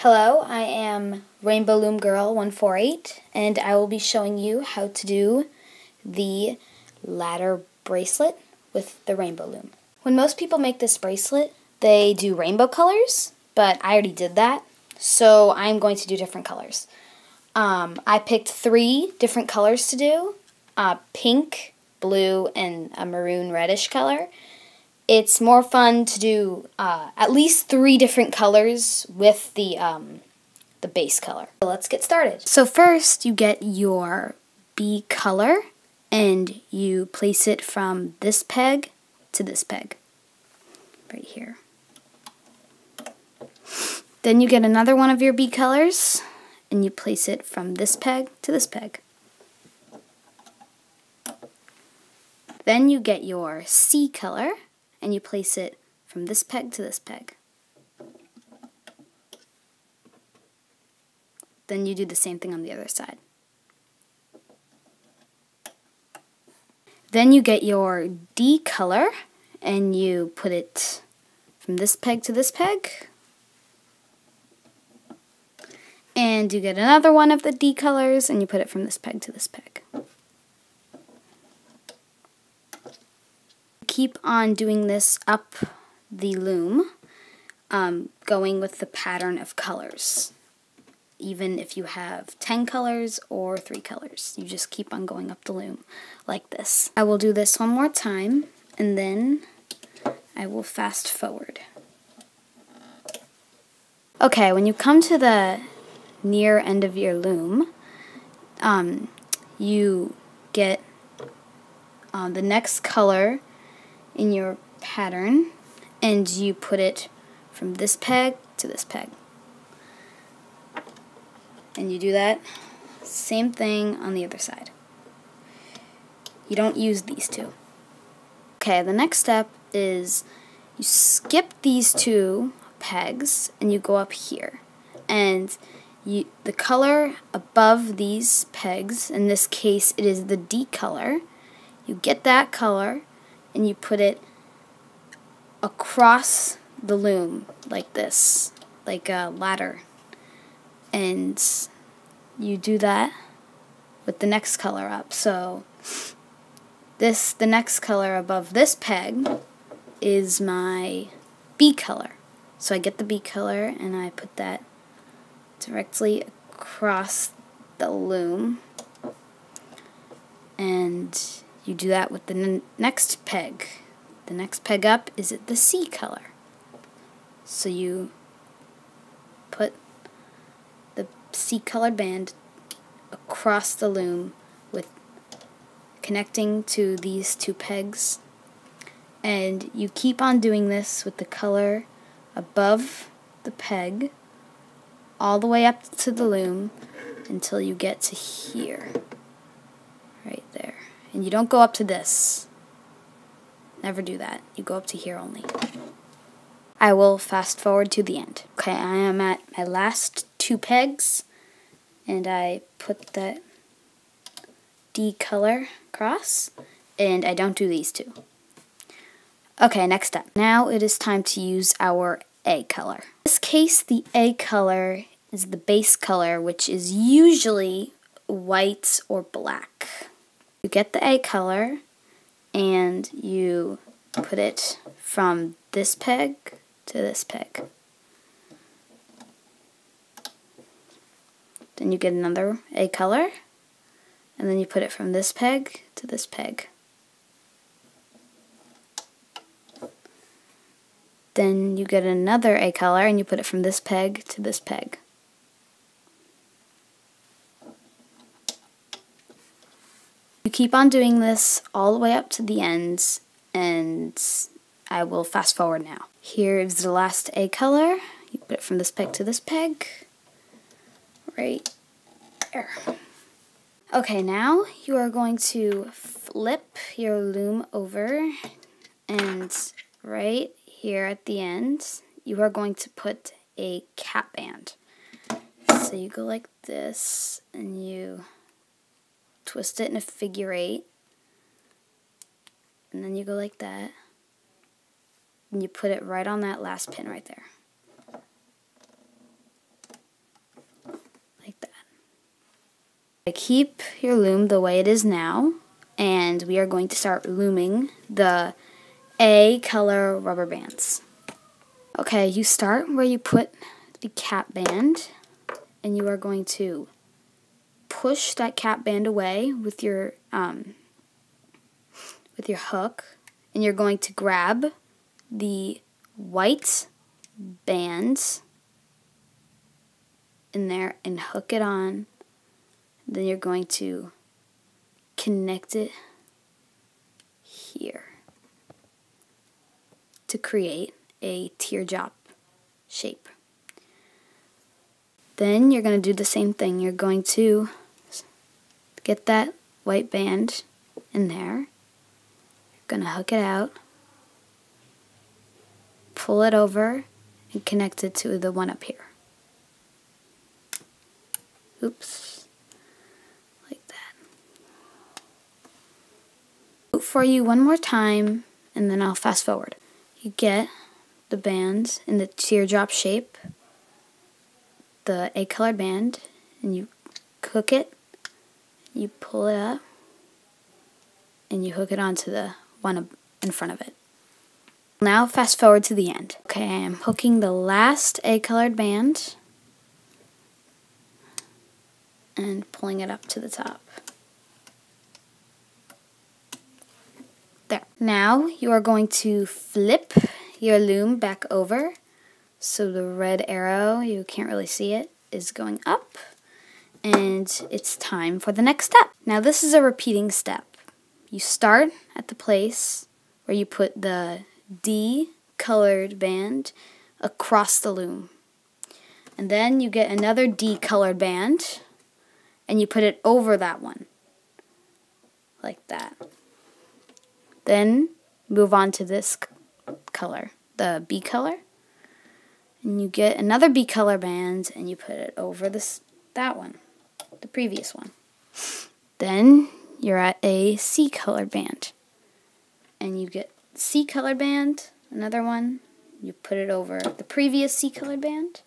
Hello, I am Rainbow Loom Girl 148, and I will be showing you how to do the ladder bracelet with the rainbow loom. When most people make this bracelet, they do rainbow colors, but I already did that, so I'm going to do different colors. I picked 3 different colors to do, pink, blue, and a maroon reddish color. It's more fun to do at least 3 different colors with the base color. So let's get started. So first you get your B color and you place it from this peg to this peg, right here. Then you get another one of your B colors and you place it from this peg to this peg. Then you get your C color and you place it from this peg to this peg. Then you do the same thing on the other side. Then you get your D color and you put it from this peg to this peg. And you get another one of the D colors and you put it from this peg to this peg. Keep on doing this up the loom, going with the pattern of colors. Even if you have 10 colors or 3 colors, you just keep on going up the loom like this. I will do this one more time and then I will fast forward. Okay, when you come to the near end of your loom, you get the next color in your pattern and you put it from this peg to this peg. And you do that same thing on the other side. You don't use these 2. Okay, the next step is you skip these 2 pegs and you go up here. And the color above these pegs, in this case it is the D color, you get that color and you put it across the loom like this, like a ladder. And you do that with the next color up. So the next color above this peg is my B color. So I get the B color and I put that directly across the loom. And you do that with the next peg. The next peg up is the C color. So you put the C colored band across the loom with connecting to these 2 pegs. And you keep on doing this with the color above the peg all the way up to the loom until you get to here. Right there. And you don't go up to this. Never do that. You go up to here only. I will fast forward to the end. Okay, I am at my last 2 pegs and I put that D color across and I don't do these 2. Okay, next step. Now it is time to use our A color. In this case, the A color is the base color, which is usually white or black. You get the A color and you put it from this peg to this peg. Then you get another A color and then you put it from this peg to this peg. Then you get another A color and you put it from this peg to this peg. You keep on doing this all the way up to the ends, and I will fast forward now. Here is the last A color. You put it from this peg to this peg. Right there. Okay, now you are going to flip your loom over, and right here at the end, you are going to put a cap band. So you go like this, and you twist it in a figure 8, and then you go like that, and you put it right on that last pin right there. Keep your loom the way it is now, and we are going to start looming the A color rubber bands. Okay, you start where you put the cap band, and you are going to push that cap band away with your hook, and you're going to grab the white bands in there and hook it on. Then you're going to connect it here to create a teardrop shape. Then you're going to do the same thing. You're going to get that white band in there. You're going to hook it out, pull it over, and connect it to the one up here. Oops. Like that. For you one more time, and then I'll fast forward. You get the bands in the teardrop shape, the A colored band, and you hook it, you pull it up, and you hook it onto the one in front of it. Now fast forward to the end. Okay, I am hooking the last A colored band and pulling it up to the top. There. Now you are going to flip your loom back over so the red arrow, you can't really see it, is going up, and it's time for the next step. Now this is a repeating step. You start at the place where you put the D colored band across the loom, and then you get another D colored band and you put it over that one, like that. Then move on to this color, the B color, and you get another B color band and you put it over that one, the previous one. Then you're at a C colored band, and you get C colored band, another one, you put it over the previous C colored band,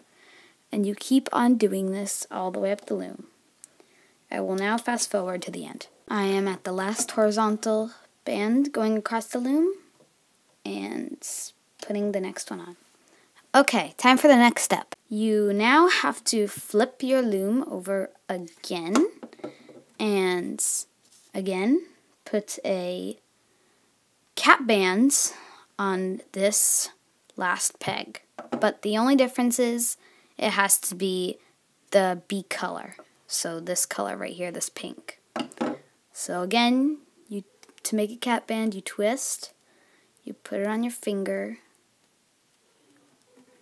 and you keep on doing this all the way up the loom. I will now fast forward to the end. I am at the last horizontal band going across the loom and putting the next one on. Okay, time for the next step. You now have to flip your loom over again and again put a cap band on this last peg. But the only difference is it has to be the B color. So this color right here, this pink. So again, to make a cap band, you twist, you put it on your finger,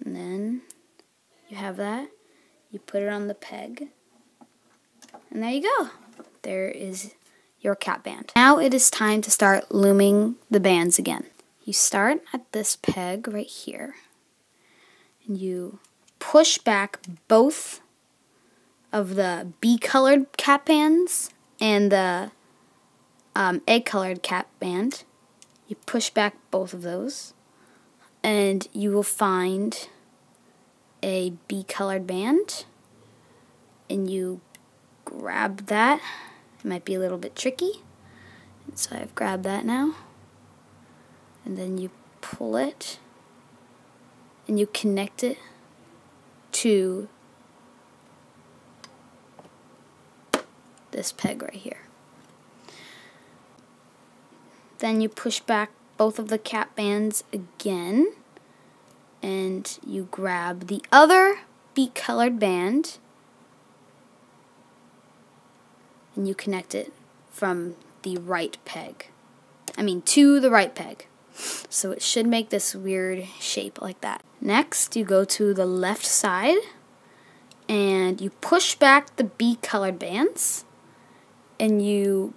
and then you have that. You put it on the peg, and there you go. There is your cap band. Now it is time to start looming the bands again. You start at this peg right here, and you push back both of the B colored cap bands and the A colored cap band. You push back both of those, and you will find a B colored band, and you grab that. It might be a little bit tricky, and so I've grabbed that now, and then you pull it and you connect it to this peg right here. Then you push back both of the cap bands again, and you grab the other B colored band and you connect it from the right peg. To the right peg. So it should make this weird shape like that. Next, you go to the left side and you push back the B colored bands and you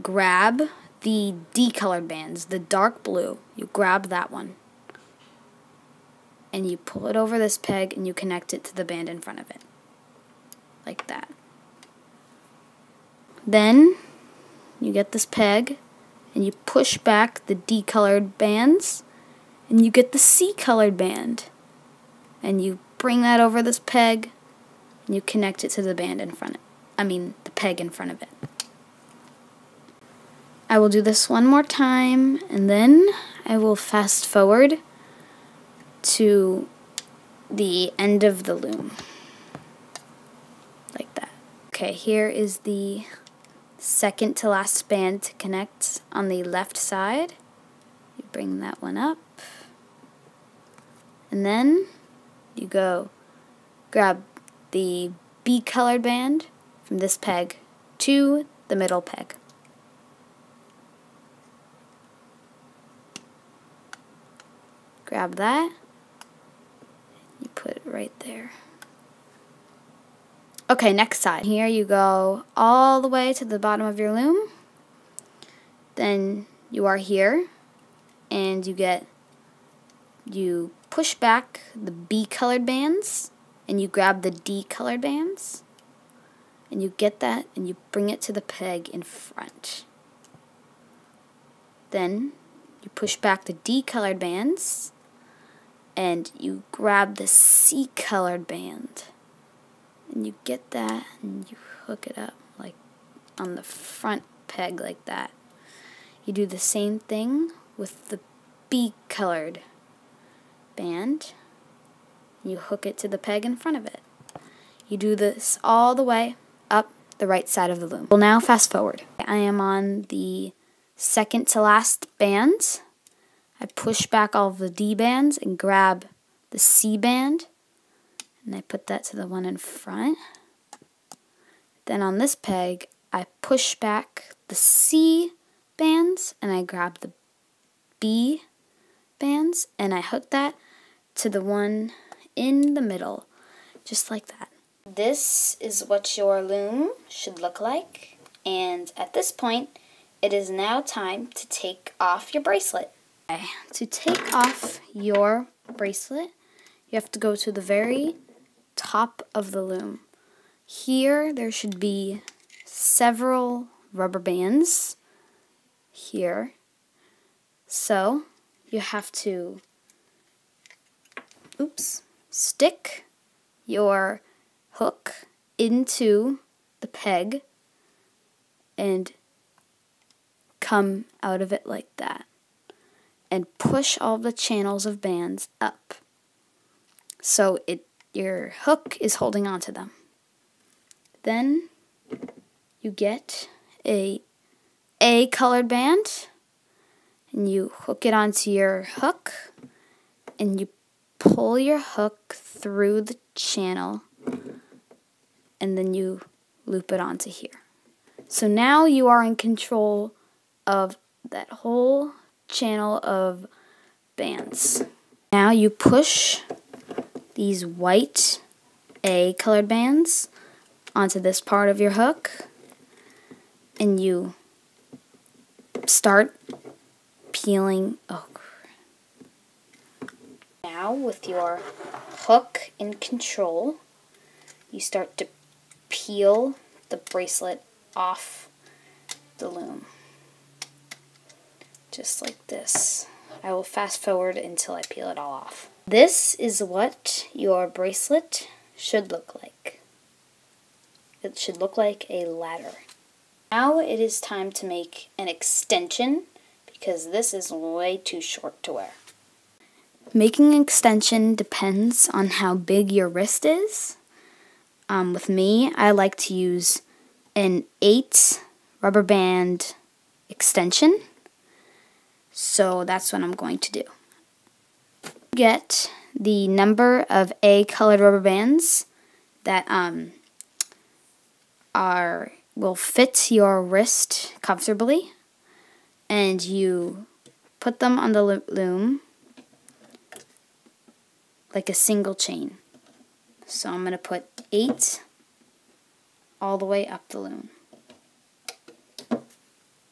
grab the D colored bands, the dark blue. You grab that one and you pull it over this peg and you connect it to the band in front of it, like that. Then you get this peg and you push back the D colored bands and you get the C colored band, and you bring that over this peg and you connect it to the band in front of it. The peg in front of it. I will do this one more time, and then I will fast forward to the end of the loom, like that. Okay, here is the second to last band to connect on the left side. You bring that one up, and then you go grab the B colored band from this peg to the middle peg. Grab that, you put it right there. Okay, next side. Here you go all the way to the bottom of your loom. Then you are here, and you push back the B colored bands, and you grab the D colored bands, and you get that, and you bring it to the peg in front. Then you push back the D colored bands, and you grab the C colored band, and you get that, and you hook it up like on the front peg like that. You do the same thing with the B colored band. You hook it to the peg in front of it. You do this all the way up the right side of the loom. We'll now fast forward. I am on the second to last band. I push back all of the D bands and grab the C band, and I put that to the one in front. Then on this peg, I push back the C bands, and I grab the B bands, and I hook that to the one in the middle, just like that. This is what your loom should look like, and at this point, it is now time to take off your bracelet. To take off your bracelet, you have to go to the very top of the loom. Here, there should be several rubber bands here. So, you have to, stick your hook into the peg and come out of it like that, and push all the channels of bands up so your hook is holding on to them. Then you get a colored band, and you hook it onto your hook, and you pull your hook through the channel, and then you loop it onto here. So now you are in control of that whole channel of bands. Now you push these white A colored bands onto this part of your hook, and you start peeling. Now with your hook in control, you start to peel the bracelet off the loom. Just like this. I will fast forward until I peel it all off. This is what your bracelet should look like. It should look like a ladder. Now it is time to make an extension, because this is way too short to wear. Making an extension depends on how big your wrist is. With me, I like to use an 8 rubber band extension. So that's what I'm going to do. Get the number of A colored rubber bands that will fit your wrist comfortably, and you put them on the loom like a single chain. So I'm going to put 8 all the way up the loom.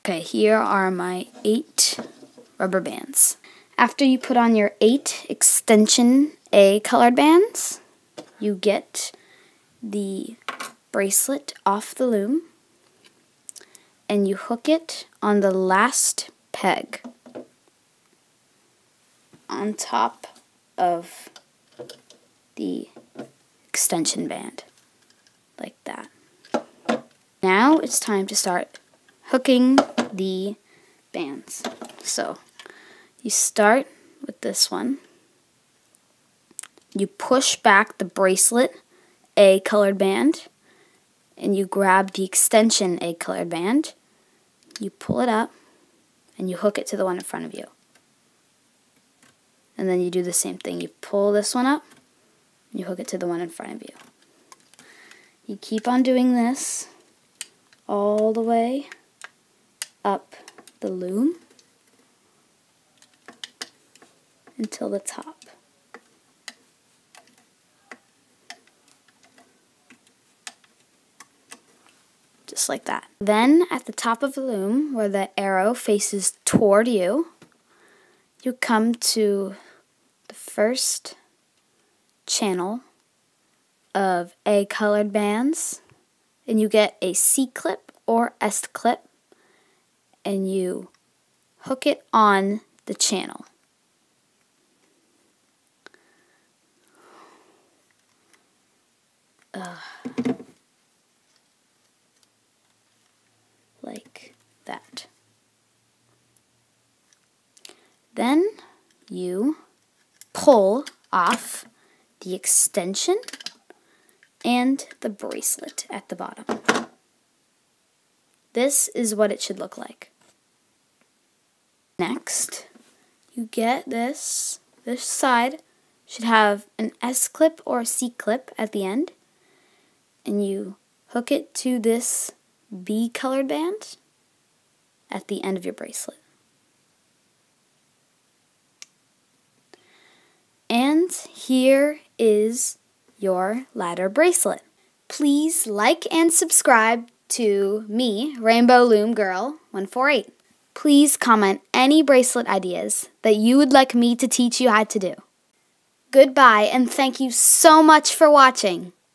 Okay, here are my 8 rubber bands. After you put on your 8 extension A colored bands, you get the bracelet off the loom, and you hook it on the last peg on top of the extension band, like that. Now now it's time to start hooking the bands. So you start with this one. You push back the bracelet A colored band, and you grab the extension A colored band. You pull it up, and you hook it to the one in front of you. And then you do the same thing. You pull this one up, you hook it to the one in front of you. You keep on doing this all the way up the loom until the top. Just like that. Then at the top of the loom, where the arrow faces toward you, you come to the first channel of A colored bands, and you get a C clip or S clip, and you hook it on the channel. Like that. Then you pull off the extension and the bracelet at the bottom. This is what it should look like. Next, you get this side should have an S clip or a C clip at the end, and you hook it to this B colored band at the end of your bracelet. And here is your ladder bracelet. Please like and subscribe to me, Rainbow Loom Girl 148. Please comment any bracelet ideas that you would like me to teach you how to do. Goodbye, and thank you so much for watching.